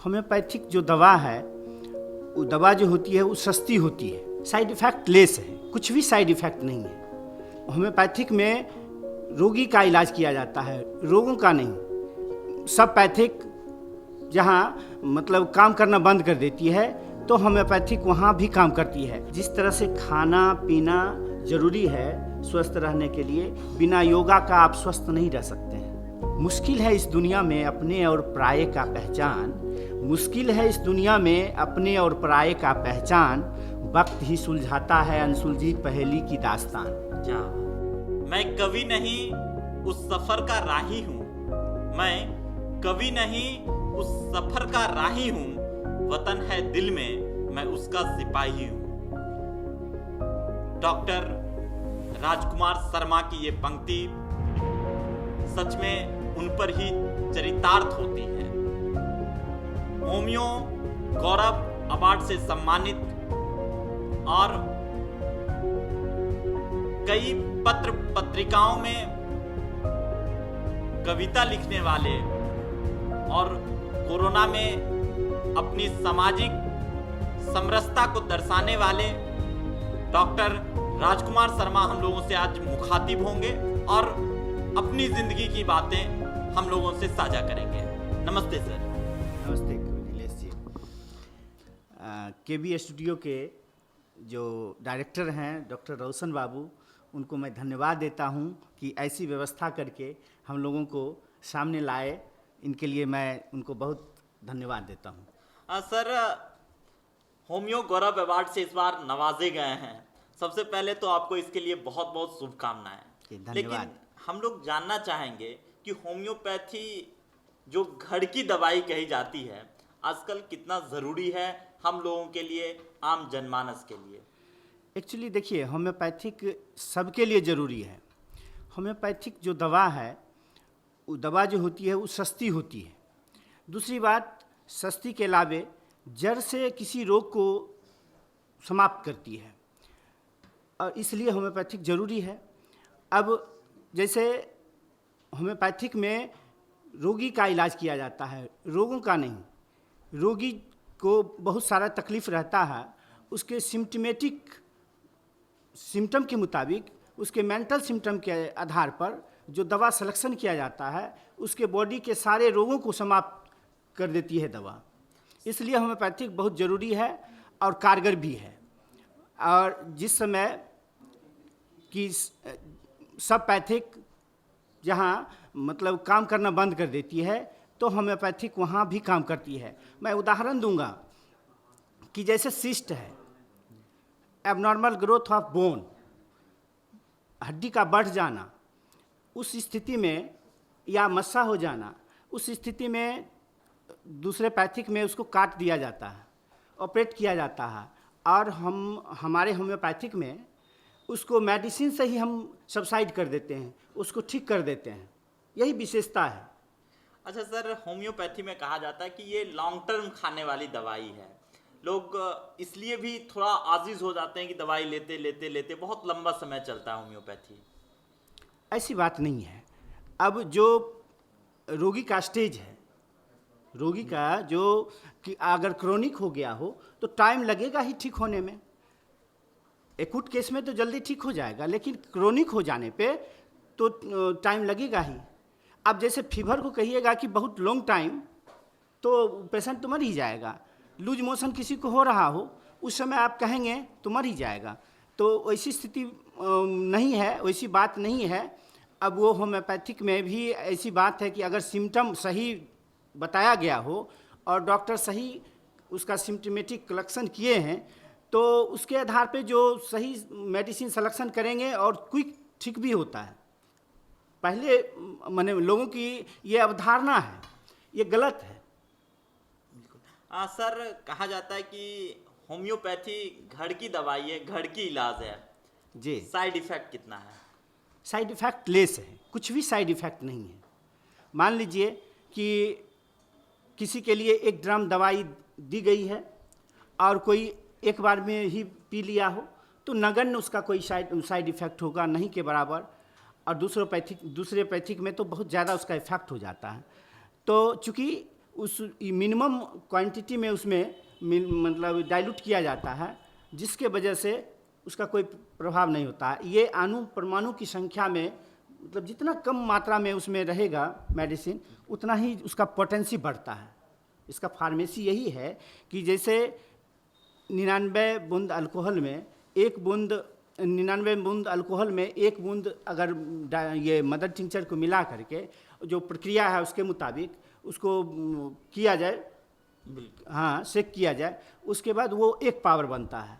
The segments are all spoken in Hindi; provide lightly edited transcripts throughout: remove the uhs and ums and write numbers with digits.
होम्योपैथिक जो दवा है, वो दवा जो होती है वो सस्ती होती है, साइड इफ़ेक्ट लेस है, कुछ भी साइड इफ़ेक्ट नहीं है। होम्योपैथिक में रोगी का इलाज किया जाता है, रोगों का नहीं। सब पैथिक जहाँ मतलब काम करना बंद कर देती है तो होम्योपैथिक वहाँ भी काम करती है। जिस तरह से खाना पीना ज़रूरी है स्वस्थ रहने के लिए, बिना योगा का आप स्वस्थ नहीं रह सकते हैं। मुश्किल है इस दुनिया में अपने और पराये का पहचान, मुश्किल है इस दुनिया में अपने और पराये का पहचान, वक्त ही सुलझाता है अनसुलझी पहेली की दास्तान। क्या मैं कवि नहीं उस सफर का राही हूँ, मैं कवि नहीं उस सफर का राही हूँ, वतन है दिल में मैं उसका सिपाही हूँ। डॉक्टर राजकुमार शर्मा की ये पंक्ति सच में उन पर ही चरितार्थ होती है। होमियो गौरव अवार्ड से सम्मानित और कई पत्र पत्रिकाओं में कविता लिखने वाले और कोरोना में अपनी सामाजिक समरसता को दर्शाने वाले डॉक्टर राजकुमार शर्मा हम लोगों से आज मुखातिब होंगे और अपनी जिंदगी की बातें हम लोगों से साझा करेंगे। नमस्ते सर। नमस्ते नीलेश जी। केबी स्टूडियो के जो डायरेक्टर हैं डॉक्टर रोशन बाबू, उनको मैं धन्यवाद देता हूं कि ऐसी व्यवस्था करके हम लोगों को सामने लाए। इनके लिए मैं उनको बहुत धन्यवाद देता हूं। सर, होमियो गौरव अवार्ड से इस बार नवाजे गए हैं। सबसे पहले तो आपको इसके लिए बहुत बहुत शुभकामनाएं। धन्यवाद। लेकिन हम लोग जानना चाहेंगे कि होम्योपैथी जो घर की दवाई कही जाती है आजकल कितना ज़रूरी है हम लोगों के लिए, आम जनमानस के लिए। एक्चुअली देखिए, होम्योपैथिक सबके लिए ज़रूरी है। होम्योपैथिक जो दवा है, वो दवा जो होती है वो सस्ती होती है। दूसरी बात, सस्ती के अलावे जड़ से किसी रोग को समाप्त करती है और इसलिए होम्योपैथिक ज़रूरी है। अब जैसे होम्योपैथिक में रोगी का इलाज किया जाता है, रोगों का नहीं। रोगी को बहुत सारा तकलीफ़ रहता है, उसके सिम्टम के मुताबिक, उसके मेंटल सिम्टम के आधार पर जो दवा सिलेक्शन किया जाता है, उसके बॉडी के सारे रोगों को समाप्त कर देती है दवा। इसलिए होम्योपैथिक बहुत ज़रूरी है और कारगर भी है। और जिस समय कि सब पैथिक जहाँ मतलब काम करना बंद कर देती है तो होम्योपैथिक वहाँ भी काम करती है। मैं उदाहरण दूंगा कि जैसे सिस्ट है, एबनॉर्मल ग्रोथ ऑफ बोन, हड्डी का बढ़ जाना, उस स्थिति में या मस्सा हो जाना, उस स्थिति में दूसरे पैथिक में उसको काट दिया जाता है, ऑपरेट किया जाता है। और हमारे होम्योपैथिक में उसको मेडिसिन से ही हम सबसाइड कर देते हैं, उसको ठीक कर देते हैं। यही विशेषता है। अच्छा सर, होम्योपैथी में कहा जाता है कि ये लॉन्ग टर्म खाने वाली दवाई है। लोग इसलिए भी थोड़ा आजिज हो जाते हैं कि दवाई लेते लेते लेते बहुत लंबा समय चलता है होम्योपैथी। ऐसी बात नहीं है। अब जो रोगी का स्टेज है, रोगी का जो कि अगर क्रोनिक हो गया हो तो टाइम लगेगा ही ठीक होने में। एक्यूट केस में तो जल्दी ठीक हो जाएगा, लेकिन क्रोनिक हो जाने पे तो टाइम लगेगा ही। अब जैसे फीवर को कहिएगा कि बहुत लॉन्ग टाइम, तो पेशेंट तो मर ही जाएगा। लूज मोशन किसी को हो रहा हो, उस समय आप कहेंगे तो मर ही जाएगा। तो वैसी स्थिति नहीं है, वैसी बात नहीं है। अब वो होम्योपैथिक में भी ऐसी बात है कि अगर सिम्टम सही बताया गया हो और डॉक्टर सही उसका सिम्टमेटिक कलेक्शन किए हैं तो उसके आधार पे जो सही मेडिसिन सिलेक्शन करेंगे और क्विक ठीक भी होता है। पहले माने लोगों की ये अवधारणा है, ये गलत है। सर, कहा जाता है कि होम्योपैथी घर की दवाई है, घर की इलाज है जी। साइड इफेक्ट कितना है? साइड इफ़ेक्ट लेस है, कुछ भी साइड इफ़ेक्ट नहीं है। मान लीजिए कि किसी के लिए 1 ड्रम दवाई दी गई है और कोई एक बार में ही पी लिया हो तो नगण्य उसका कोई साइड इफ़ेक्ट होगा, नहीं के बराबर। और दूसरे पैथिक में तो बहुत ज़्यादा उसका इफ़ेक्ट हो जाता है। तो चूँकि उस मिनिमम क्वांटिटी में उसमें मतलब डाइल्यूट किया जाता है, जिसके वजह से उसका कोई प्रभाव नहीं होता है। ये अणु परमाणु की संख्या में मतलब जितना कम मात्रा में उसमें रहेगा मेडिसिन, उतना ही उसका पोटेंसी बढ़ता है। इसका फार्मेसी यही है कि जैसे 99 बूंद अल्कोहल में 1 बूंद 99 बूंद अल्कोहल में 1 बूंद अगर ये मदर टिंचर को मिला करके जो प्रक्रिया है उसके मुताबिक उसको किया जाए, हाँ शेक किया जाए, उसके बाद वो 1 पावर बनता है।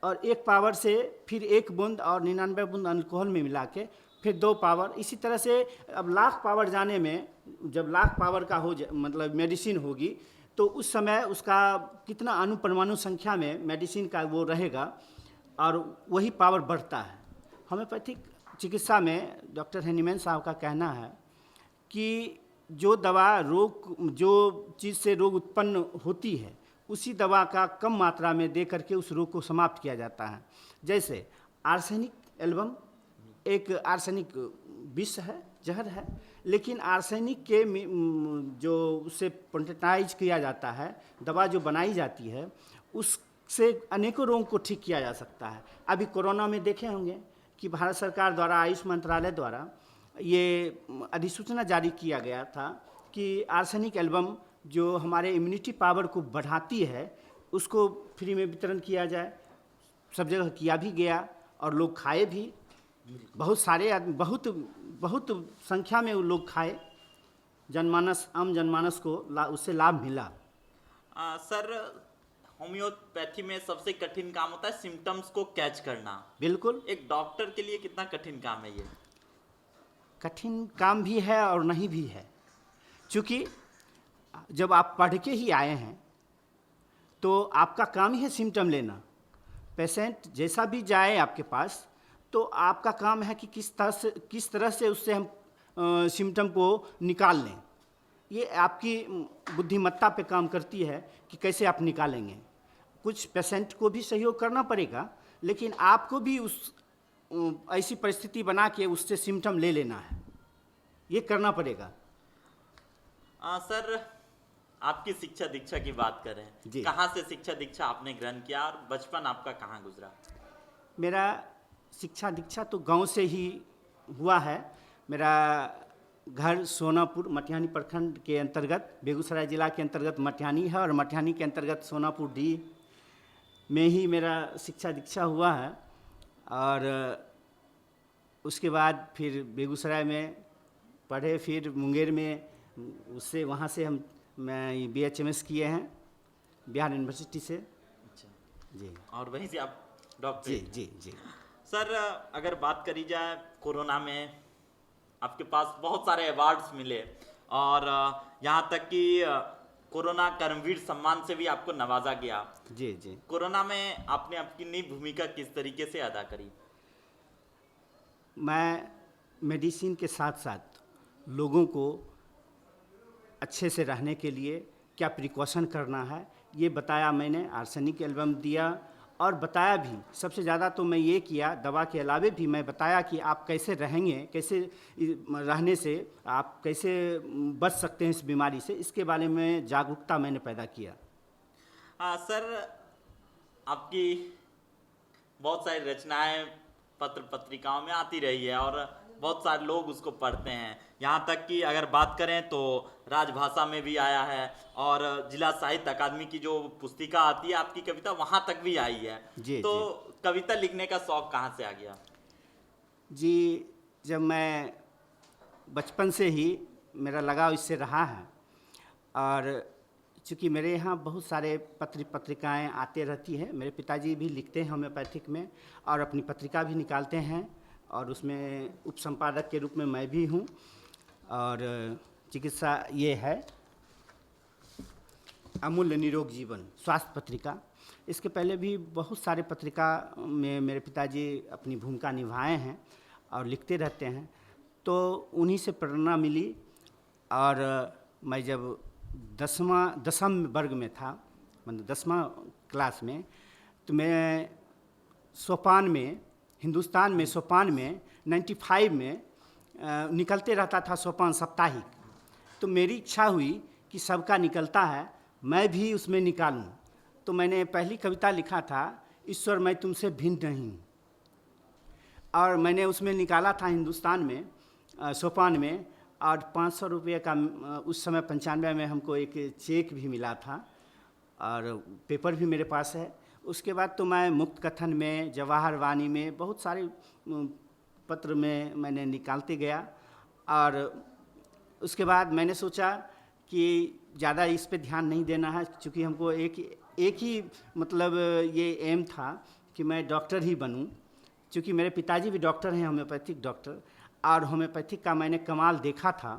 और 1 पावर से फिर 1 बूंद और 99 बूंद अल्कोहल में मिला के फिर 2 पावर, इसी तरह से अब 1,00,000 पावर जाने में, जब 1,00,000 पावर का मतलब मेडिसिन होगी तो उस समय उसका कितना अणु परमाणु संख्या में मेडिसिन का वो रहेगा और वही पावर बढ़ता है। होम्योपैथिक चिकित्सा में डॉक्टर हैनीमैन साहब का कहना है कि जो दवा जो चीज़ से रोग उत्पन्न होती है उसी दवा का कम मात्रा में दे करके उस रोग को समाप्त किया जाता है। जैसे आर्सेनिक एल्बम एक आर्सेनिक विष है, जहर है, लेकिन आर्सेनिक के जो उससे प्रोटेटाइज किया जाता है, दवा जो बनाई जाती है, उससे अनेकों रोगों को ठीक किया जा सकता है। अभी कोरोना में देखे होंगे कि भारत सरकार द्वारा, आयुष मंत्रालय द्वारा ये अधिसूचना जारी किया गया था कि आर्सेनिक एल्बम जो हमारे इम्यूनिटी पावर को बढ़ाती है उसको फ्री में वितरण किया जाए। सब जगह किया भी गया और लोग खाए भी, बहुत सारे आदमी, बहुत संख्या में वो लोग खाए, जनमानस, आम जनमानस को उससे लाभ मिला। सर, होम्योपैथी में सबसे कठिन काम होता है सिम्टम्स को कैच करना। बिल्कुल। एक डॉक्टर के लिए कितना कठिन काम है ये? कठिन काम भी है और नहीं भी है, क्योंकि जब आप पढ़ के ही आए हैं तो आपका काम ही है सिम्टम लेना। पेशेंट जैसा भी जाए आपके पास तो आपका काम है कि किस तरह से उससे हम सिम्टम को निकाल लें। ये आपकी बुद्धिमत्ता पे काम करती है कि कैसे आप निकालेंगे। कुछ पेशेंट को भी सहयोग करना पड़ेगा, लेकिन आपको भी उस ऐसी परिस्थिति बना के उससे सिम्टम ले लेना है, ये करना पड़ेगा। सर, आपकी शिक्षा दीक्षा की बात करें, कहाँ से शिक्षा दीक्षा आपने ग्रहण किया और बचपन आपका कहाँ गुजरा? मेरा शिक्षा दीक्षा तो गांव से ही हुआ है। मेरा घर सोनापुर मटिहानी प्रखंड के अंतर्गत, बेगूसराय जिला के अंतर्गत मटिहानी है, और मटिहानी के अंतर्गत सोनापुर डी में ही मेरा शिक्षा दीक्षा हुआ है। और उसके बाद फिर बेगूसराय में पढ़े, फिर मुंगेर में, उससे वहाँ से मैं BHMS किए हैं बिहार यूनिवर्सिटी से। अच्छा जी। और वहीं से आप डॉक्टर? जी जी जी। सर, अगर बात करी जाए, कोरोना में आपके पास बहुत सारे अवार्ड्स मिले और यहाँ तक कि कोरोना कर्मवीर सम्मान से भी आपको नवाजा गया। जी जी। कोरोना में आपने अपनी भूमिका किस तरीके से अदा करी? मैं मेडिसिन के साथ साथ लोगों को अच्छे से रहने के लिए क्या प्रिकॉशन करना है ये बताया मैंने। आर्सेनिक एल्बम दिया और बताया भी, सबसे ज़्यादा तो मैं ये किया, दवा के अलावे भी मैं बताया कि आप कैसे रहेंगे, कैसे रहने से आप कैसे बच सकते हैं इस बीमारी से, इसके बारे में जागरूकता मैंने पैदा किया। सर, आपकी बहुत सारी रचनाएं पत्र पत्रिकाओं में आती रही है और बहुत सारे लोग उसको पढ़ते हैं। यहाँ तक कि अगर बात करें तो राजभाषा में भी आया है और जिला साहित्य अकादमी की जो पुस्तिका आती है आपकी कविता, वहाँ तक भी आई है। जी, तो जी। कविता लिखने का शौक कहाँ से आ गया? जी, जब मैं बचपन से ही मेरा लगाव इससे रहा है, और चूँकि मेरे यहाँ बहुत सारे पत्र पत्रिकाएँ आते रहती हैं, मेरे पिताजी भी लिखते हैं होम्योपैथिक में और अपनी पत्रिका भी निकालते हैं, और उसमें उपसंपादक के रूप में मैं भी हूँ। और चिकित्सा ये है अमूल्य निरोग जीवन स्वास्थ्य पत्रिका। इसके पहले भी बहुत सारे पत्रिका में मेरे पिताजी अपनी भूमिका निभाए हैं और लिखते रहते हैं, तो उन्हीं से प्रेरणा मिली। और मैं जब दसम वर्ग में था, मतलब 10वां क्लास में, तो मैं सोपान में, हिंदुस्तान में सोपान में 95 में निकलते रहता था सोपान साप्ताहिक। तो मेरी इच्छा हुई कि सबका निकलता है, मैं भी उसमें निकालूं। तो मैंने पहली कविता लिखा था, ईश्वर मैं तुमसे भिन्न नहीं हूँ। और मैंने उसमें निकाला था हिंदुस्तान में सोपान में, और 500 रुपये का उस समय 95 में हमको एक चेक भी मिला था, और पेपर भी मेरे पास है। उसके बाद तो मैं मुक्त कथन में, जवाहर वाणी में, बहुत सारे पत्र में मैंने निकालते गया। और उसके बाद मैंने सोचा कि ज़्यादा इस पे ध्यान नहीं देना है, क्योंकि हमको एक ही मतलब ये एम था कि मैं डॉक्टर ही बनूं, क्योंकि मेरे पिताजी भी डॉक्टर हैं, होम्योपैथिक डॉक्टर, और होम्योपैथिक का मैंने कमाल देखा था,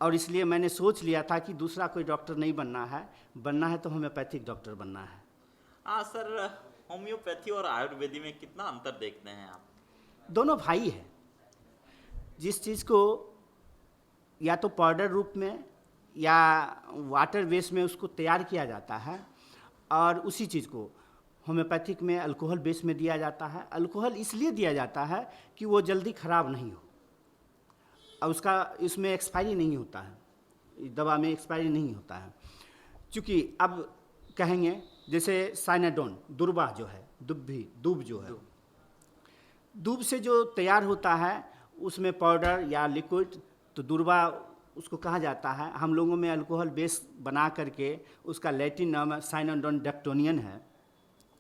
और इसलिए मैंने सोच लिया था कि दूसरा कोई डॉक्टर नहीं बनना है तो होम्योपैथिक डॉक्टर बनना है। हाँ सर, होम्योपैथी और आयुर्वेदी में कितना अंतर देखते हैं आप? दोनों भाई है। जिस चीज़ को या तो पाउडर रूप में या वाटर बेस में उसको तैयार किया जाता है, और उसी चीज़ को होम्योपैथिक में अल्कोहल बेस में दिया जाता है। अल्कोहल इसलिए दिया जाता है कि वो जल्दी ख़राब नहीं हो, और उसका इसमें एक्सपायरी नहीं होता है, दवा में एक्सपायरी नहीं होता है। चूँकि अब कहेंगे जैसे साइनाडोन, दुर्वा जो है, दूब जो है, दूब से जो तैयार होता है उसमें पाउडर या लिक्विड, तो दुर्वा उसको कहा जाता है। हम लोगों में अल्कोहल बेस बना करके उसका लैटिन नाम साइनाडोन डेक्टोनियन है,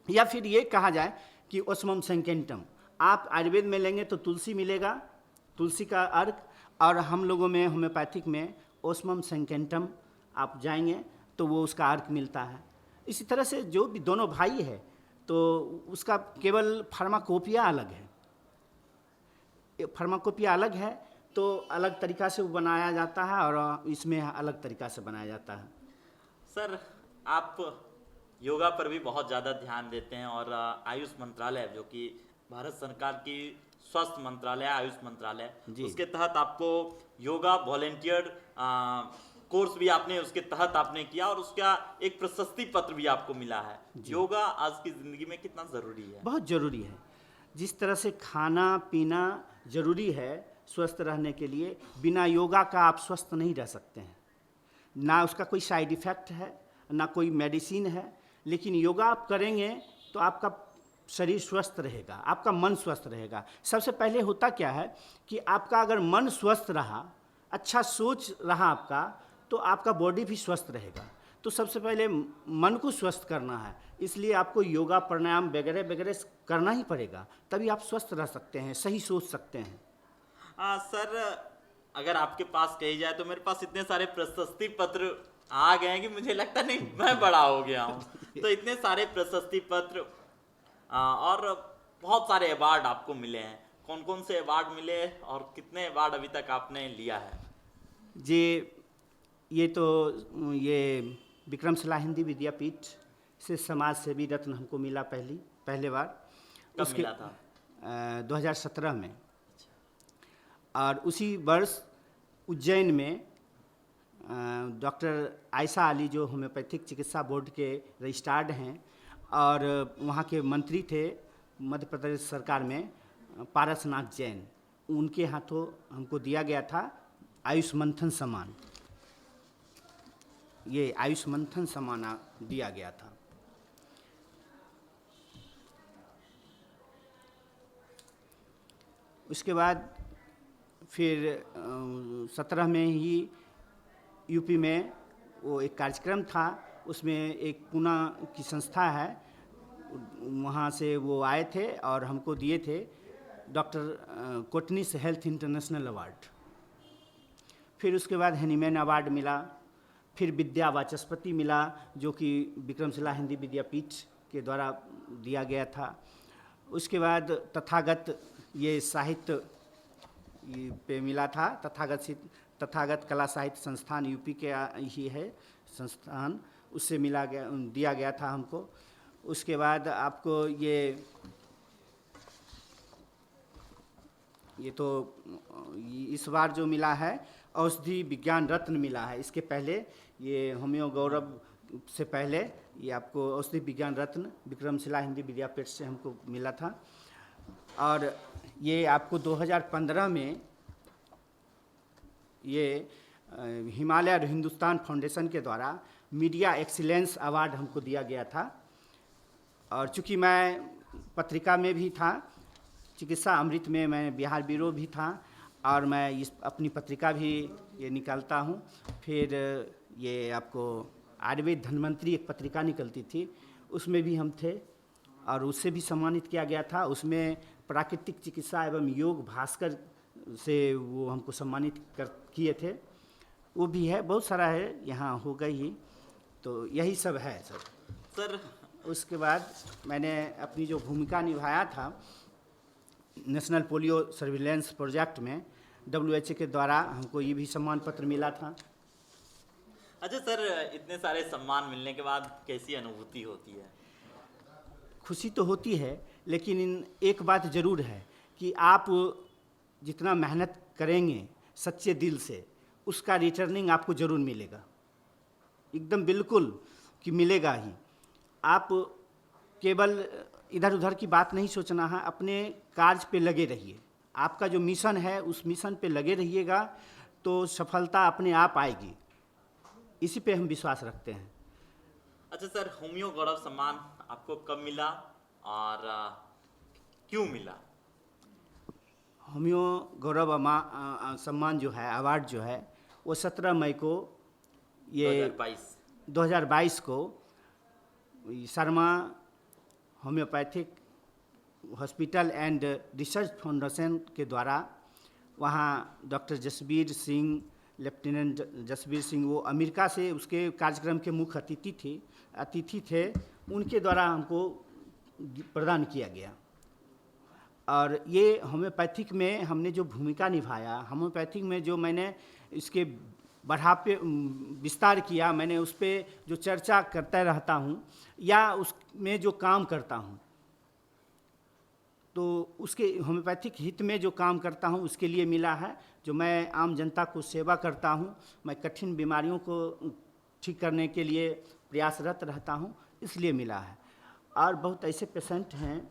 या फिर ये कहा जाए कि ओस्मम सेंकेंटम। आप आयुर्वेद में लेंगे तो तुलसी मिलेगा, तुलसी का अर्क, और हम लोगों में होम्योपैथिक में ओस्मम सेंकेंटम आप जाएंगे तो वो उसका अर्क मिलता है। इसी तरह से जो भी दोनों भाई है तो उसका केवल फार्माकोपिया अलग है, फार्माकोपिया अलग है, तो अलग तरीक़ा से वो बनाया जाता है, और इसमें अलग तरीक़ा से बनाया जाता है। सर, आप योगा पर भी बहुत ज़्यादा ध्यान देते हैं, और आयुष मंत्रालय जो कि भारत सरकार की स्वास्थ्य मंत्रालय, आयुष मंत्रालय, उसके तहत आपको योगा वॉलेंटियर कोर्स भी आपने उसके तहत आपने किया, और उसका एक प्रशस्ति पत्र भी आपको मिला है। योगा आज की ज़िंदगी में कितना ज़रूरी है? बहुत ज़रूरी है। जिस तरह से खाना पीना ज़रूरी है स्वस्थ रहने के लिए, बिना योगा का आप स्वस्थ नहीं रह सकते हैं। ना उसका कोई साइड इफ़ेक्ट है, ना कोई मेडिसिन है, लेकिन योगा आप करेंगे तो आपका शरीर स्वस्थ रहेगा, आपका मन स्वस्थ रहेगा। सबसे पहले होता क्या है कि आपका अगर मन स्वस्थ रहा, अच्छा सोच रहा आपका, तो आपका बॉडी भी स्वस्थ रहेगा। तो सबसे पहले मन को स्वस्थ करना है, इसलिए आपको योगा प्राणायाम वगैरह वगैरह करना ही पड़ेगा, तभी आप स्वस्थ रह सकते हैं, सही सोच सकते हैं। सर, अगर आपके पास कही जाए तो मेरे पास इतने सारे प्रशस्ति पत्र आ गए हैं कि मुझे लगता नहीं मैं बड़ा हो गया हूँ। तो इतने सारे प्रशस्ति पत्र और बहुत सारे अवार्ड आपको मिले हैं, कौन कौन से अवार्ड मिले और कितने अवार्ड अभी तक आपने लिया है? जी, ये विक्रमशिला हिंदी विद्यापीठ से समाज सेवी रत्न हमको मिला पहले बार। कब मिला था? 2017 में। और उसी वर्ष उज्जैन में डॉक्टर आयशा अली, जो होम्योपैथिक चिकित्सा बोर्ड के रजिस्ट्रार्ड हैं और वहाँ के मंत्री थे मध्य प्रदेश सरकार में, पारसनाथ जैन, उनके हाथों हमको दिया गया था आयुष मंथन सम्मान। ये आयुष मंथन सम्मान दिया गया था। उसके बाद फिर 17 में ही यूपी में वो एक कार्यक्रम था, उसमें एक पूना की संस्था है, वहाँ से वो आए थे और हमको दिए थे doctor Kotnis health international award. फिर उसके बाद हैनीमैन अवार्ड मिला, फिर विद्या वाचस्पति मिला जो कि विक्रमशिला हिंदी विद्यापीठ के द्वारा दिया गया था। उसके बाद तथागत ये साहित्य पे मिला था, तथागत कला साहित्य संस्थान यूपी के ही है संस्थान, उससे दिया गया था हमको। उसके बाद आपको ये तो इस बार जो मिला है औषधि विज्ञान रत्न मिला है। इसके पहले ये होम्यो गौरव से पहले ये आपको औषधि विज्ञान रत्न विक्रमशिला हिंदी विद्यापीठ से हमको मिला था। और ये आपको 2015 में ये हिमालय और हिंदुस्तान फाउंडेशन के द्वारा मीडिया एक्सीलेंस अवार्ड हमको दिया गया था। और चूँकि मैं पत्रिका में भी था, चिकित्सा अमृत में मैं बिहार ब्यूरो भी था, और मैं इस अपनी पत्रिका भी ये निकालता हूँ। फिर ये आपको आयुर्वेद धन्वंतरी एक पत्रिका निकलती थी, उसमें भी हम थे और उससे भी सम्मानित किया गया था। उसमें प्राकृतिक चिकित्सा एवं योग भास्कर से वो हमको सम्मानित किए थे, वो भी है। बहुत सारा है, यहाँ हो गई ही, तो यही सब है सर। उसके बाद मैंने अपनी जो भूमिका निभाया था नेशनल पोलियो सर्विलेंस प्रोजेक्ट में, WHO के द्वारा हमको ये भी सम्मान पत्र मिला था। अच्छा सर, इतने सारे सम्मान मिलने के बाद कैसी अनुभूति होती है? खुशी तो होती है, लेकिन एक बात ज़रूर है कि आप जितना मेहनत करेंगे सच्चे दिल से, उसका रिटर्निंग आपको ज़रूर मिलेगा, एकदम बिल्कुल कि मिलेगा ही। आप केवल इधर उधर की बात नहीं सोचना है, अपने कार्य पे लगे रहिए। आपका जो मिशन है उस मिशन पे लगे रहिएगा तो सफलता अपने आप आएगी, इसी पे हम विश्वास रखते हैं। अच्छा सर, होमियो गौरव सम्मान आपको कब मिला और क्यों मिला? होमियो गौरव सम्मान जो है, अवार्ड जो है, वो 17 मई को ये 2022 को Sharma homeopathic hospital and research foundation के द्वारा, वहाँ डॉक्टर जसबीर सिंह, लेफ्टिनेंट जसबीर सिंह, वो अमेरिका से उसके कार्यक्रम के मुख्य अतिथि थे, उनके द्वारा हमको प्रदान किया गया। और ये होम्योपैथिक में हमने जो भूमिका निभाया, होम्योपैथिक में जो मैंने इसके बढ़ापे विस्तार किया, मैंने उस पर जो चर्चा करता रहता हूँ या उसमें जो काम करता हूँ, तो उसके होम्योपैथिक हित में जो काम करता हूँ उसके लिए मिला है। जो मैं आम जनता को सेवा करता हूँ, मैं कठिन बीमारियों को ठीक करने के लिए प्रयासरत रहता हूँ, इसलिए मिला है। और बहुत ऐसे पेशेंट हैं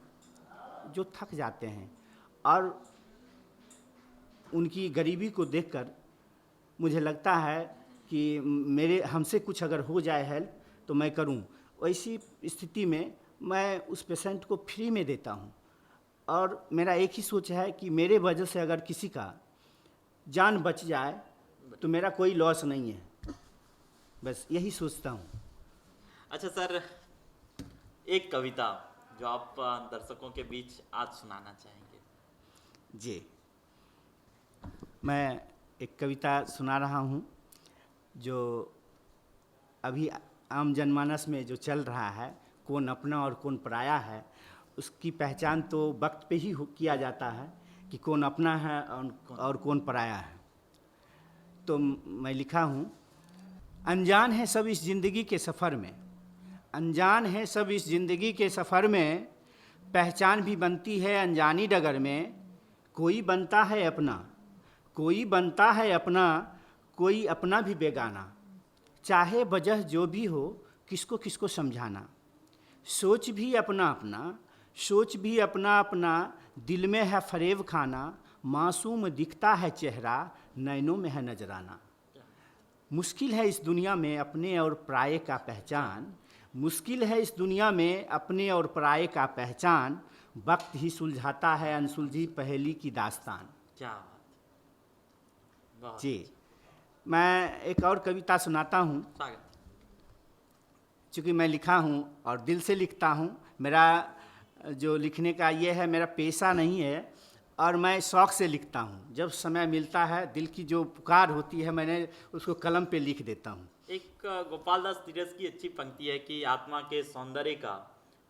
जो थक जाते हैं और उनकी गरीबी को देखकर मुझे लगता है कि हमसे कुछ अगर हो जाए हेल्प तो मैं करूं। वैसी स्थिति में मैं उस पेशेंट को फ्री में देता हूं, और मेरा एक ही सोच है कि मेरे वजह से अगर किसी का जान बच जाए तो मेरा कोई लॉस नहीं है, बस यही सोचता हूं। अच्छा सर, एक कविता जो आप दर्शकों के बीच आज सुनाना चाहेंगे? जी, मैं एक कविता सुना रहा हूँ जो अभी आम जनमानस में जो चल रहा है, कौन अपना और कौन पराया है, उसकी पहचान तो वक्त पे ही किया जाता है कि कौन अपना है और कौन पराया है। तो मैं लिखा हूँ, अनजान है सब इस ज़िंदगी के सफ़र में, अनजान है सब इस ज़िंदगी के सफ़र में, पहचान भी बनती है अनजानी डगर में। कोई बनता है अपना, कोई बनता है अपना, कोई अपना भी बेगाना। चाहे वजह जो भी हो, किसको किसको समझाना। सोच भी अपना अपना, सोच भी अपना अपना, दिल में है फरेब खाना। मासूम दिखता है चेहरा, नैनों में है नजराना। मुश्किल है इस दुनिया में अपने और पराये का पहचान, मुश्किल है इस दुनिया में अपने और पराये का पहचान। वक्त ही सुलझाता है अनसुलझी पहेली की दास्तान। क्या बात जी, मैं एक और कविता सुनाता हूँ। चूँकि मैं लिखा हूँ और दिल से लिखता हूँ, मेरा जो लिखने का ये है, मेरा पेशा नहीं है और मैं शौक़ से लिखता हूँ। जब समय मिलता है, दिल की जो पुकार होती है, मैंने उसको कलम पे लिख देता हूँ। एक गोपाल दास तिरस की अच्छी पंक्ति है कि आत्मा के सौंदर्य का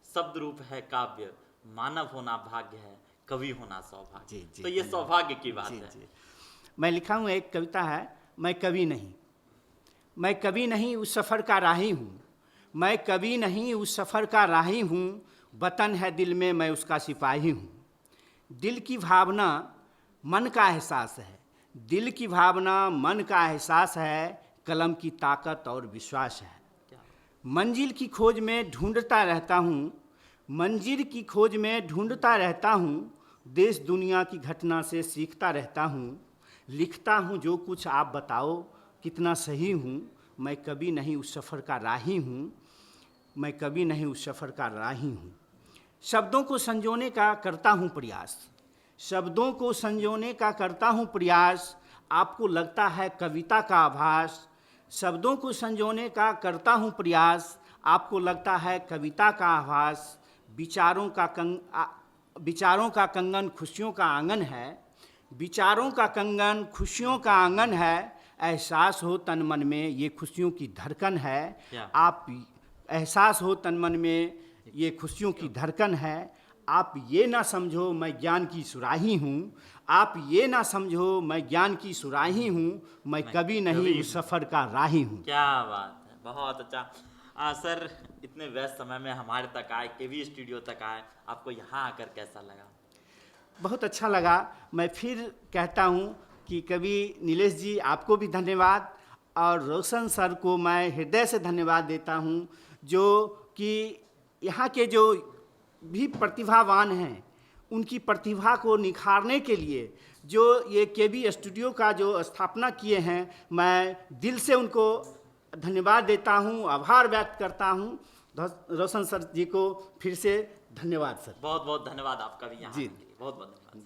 शब्द रूप है काव्य, मानव होना भाग्य है, कवि होना सौभाग्य। जी, तो ये सौभाग्य की बात जी, है। जी। मैं लिखा हूँ, एक कविता है, मैं कवि नहीं, मैं कवि नहीं उस सफ़र का राही हूँ, मैं कवि नहीं उस सफ़र का राही हूँ। वतन है दिल में, मैं उसका सिपाही हूँ। दिल की भावना मन का एहसास है, दिल की भावना मन का एहसास है, कलम की ताकत और विश्वास है। मंजिल की खोज में ढूंढता रहता हूँ, मंजिल की खोज में ढूंढता रहता हूँ। देश दुनिया की घटना से सीखता रहता हूँ। लिखता हूँ जो कुछ आप बताओ, कितना सही हूँ, मैं कभी नहीं उस सफ़र का राही हूँ, मैं कभी नहीं उस सफ़र का राही हूँ। शब्दों को संजोने का करता हूँ प्रयास, शब्दों को संजोने का करता हूँ प्रयास, आपको लगता है कविता का आभास। शब्दों को संजोने का करता हूँ प्रयास, आपको लगता है कविता का आभास। विचारों का कंगन खुशियों का आंगन है, विचारों का कंगन खुशियों का आंगन है। एहसास हो तन मन में ये खुशियों की धड़कन है, आप एहसास हो तन मन में ये खुशियों की धड़कन है। आप ये ना समझो मैं ज्ञान की सुराही हूँ, आप ये ना समझो मैं ज्ञान की सुराही हूँ, मैं कभी नहीं उस सफ़र का राही हूँ। क्या बात है, बहुत अच्छा। सर, इतने व्यस्त समय में हमारे तक आए, केवी स्टूडियो तक आए, आपको यहाँ आकर कैसा लगा? बहुत अच्छा लगा। मैं फिर कहता हूँ कि कवि नीलेश जी आपको भी धन्यवाद, और रोशन सर को मैं हृदय से धन्यवाद देता हूँ, जो कि यहाँ के जो भी प्रतिभावान हैं उनकी प्रतिभा को निखारने के लिए जो ये केवी स्टूडियो का जो स्थापना किए हैं, मैं दिल से उनको धन्यवाद देता हूँ, आभार व्यक्त करता हूँ। रोशन सर जी को फिर से धन्यवाद सर। बहुत बहुत धन्यवाद आपका भी यहाँ जी। आने के लिए। बहुत बहुत धन्यवाद।